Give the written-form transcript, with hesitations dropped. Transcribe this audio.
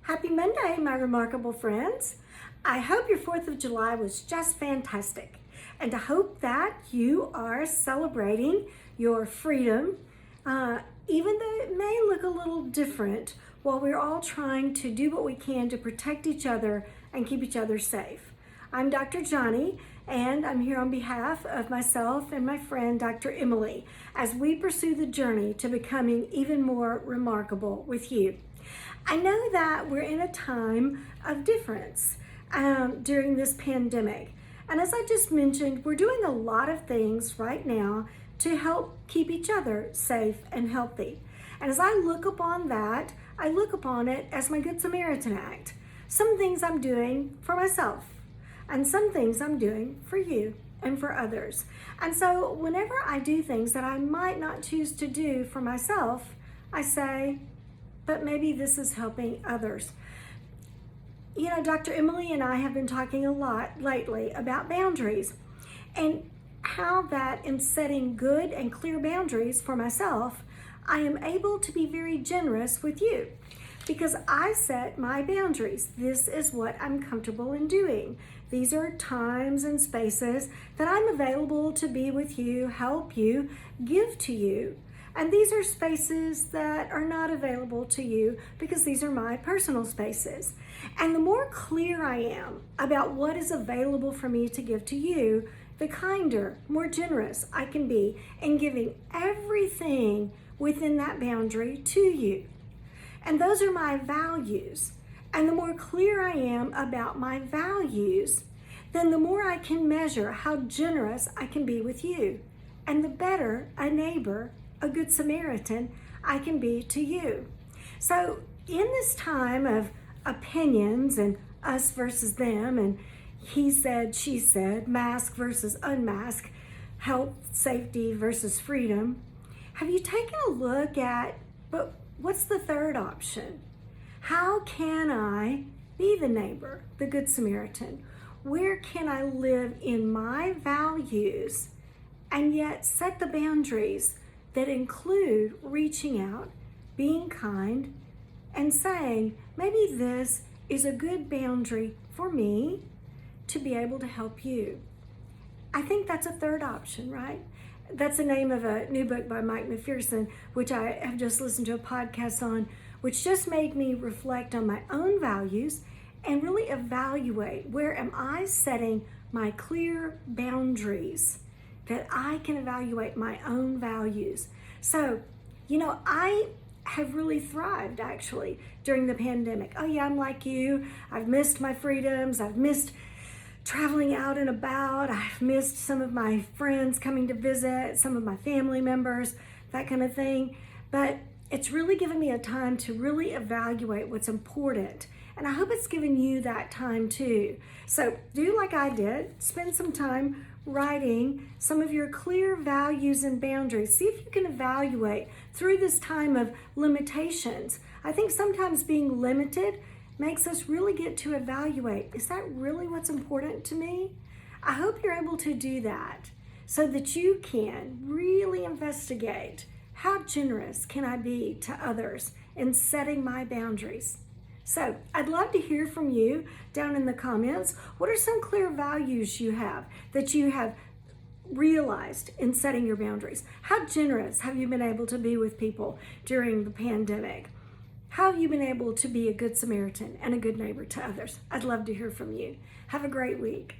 Happy Monday, my remarkable friends. I hope your 4th of July was just fantastic. And I hope that you are celebrating your freedom, even though it may look a little different, while we're all trying to do what we can to protect each other and keep each other safe. I'm Dr. Johnny, and I'm here on behalf of myself and my friend, Dr. Emily, as we pursue the journey to becoming even more remarkable with you. I know that we're in a time of difference during this pandemic. And as I just mentioned, we're doing a lot of things right now to help keep each other safe and healthy. And as I look upon that, I look upon it as my Good Samaritan act. Some things I'm doing for myself, and some things I'm doing for you and for others. And so whenever I do things that I might not choose to do for myself, I say, but maybe this is helping others. You know, Dr. Emily and I have been talking a lot lately about boundaries and how that in setting good and clear boundaries for myself, I am able to be very generous with you because I set my boundaries. This is what I'm comfortable in doing. These are times and spaces that I'm available to be with you, help you, give to you. And these are spaces that are not available to you because these are my personal spaces. And the more clear I am about what is available for me to give to you, the kinder, more generous I can be in giving everything within that boundary to you. And those are my values. And the more clear I am about my values, then the more I can measure how generous I can be with you. And the better a neighbor, a Good Samaritan, I can be to you. So in this time of opinions and us versus them and he said, she said, mask versus unmask, health, safety versus freedom, have you taken a look at, but what's the third option? How can I be the neighbor, the Good Samaritan? Where can I live in my values and yet set the boundaries that include reaching out, being kind, and saying, maybe this is a good boundary for me to be able to help you. I think that's a third option, right? That's the name of a new book by Mike McPherson, which I have just listened to a podcast on, which just made me reflect on my own values and really evaluate where am I setting my clear boundaries that I can evaluate my own values. So, you know, I have really thrived actually during the pandemic. Oh yeah, I'm like you. I've missed my freedoms. I've missed traveling out and about. I've missed some of my friends coming to visit, some of my family members, that kind of thing. But it's really given me a time to really evaluate what's important. And I hope it's given you that time too. So do like I did, spend some time writing some of your clear values and boundaries. See if you can evaluate through this time of limitations. I think sometimes being limited makes us really get to evaluate, is that really what's important to me? I hope you're able to do that so that you can really investigate how generous can I be to others in setting my boundaries. So I'd love to hear from you down in the comments. What are some clear values you have that you have realized in setting your boundaries? How generous have you been able to be with people during the pandemic? How have you been able to be a Good Samaritan and a good neighbor to others? I'd love to hear from you. Have a great week.